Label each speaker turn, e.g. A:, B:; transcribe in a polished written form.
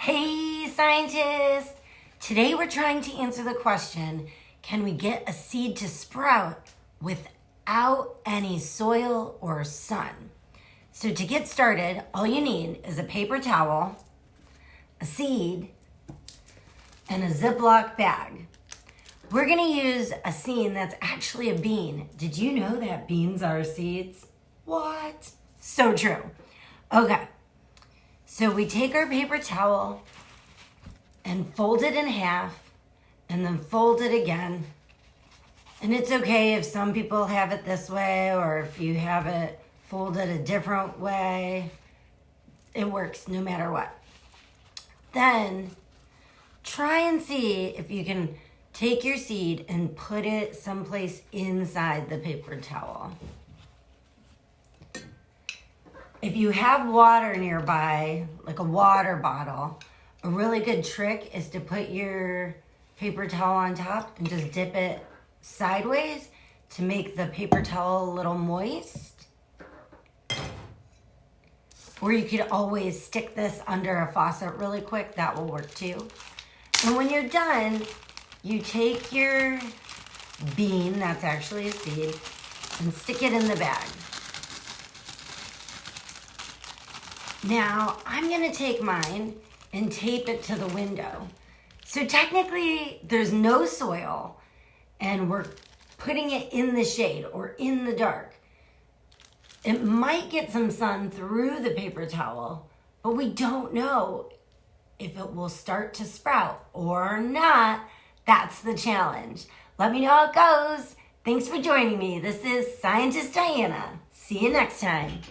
A: Hey scientists! Today we're trying to answer the question, can we get a seed to sprout without any soil or sun? So to get started, all you need is a paper towel, a seed, and a ziplock bag. We're gonna use a seed that's actually a bean. Did you know that beans are seeds? What? So true. Okay. So we take our paper towel and fold it in half and then fold it again. And it's okay if some people have it this way or if you have it folded a different way. It works no matter what. Then try and see if you can take your seed and put it someplace inside the paper towel. If you have water nearby, like a water bottle, a really good trick is to put your paper towel on top and just dip it sideways to make the paper towel a little moist. Or you could always stick this under a faucet really quick. That will work too. And when you're done, you take your bean, that's actually a seed, and stick it in the bag. Now, I'm gonna take mine and tape it to the window. So technically, there's no soil, and we're putting it in the shade or in the dark. It might get some sun through the paper towel, but we don't know if it will start to sprout or not. That's the challenge. Let me know how it goes. Thanks for joining me. This is Scientist Diana. See you next time.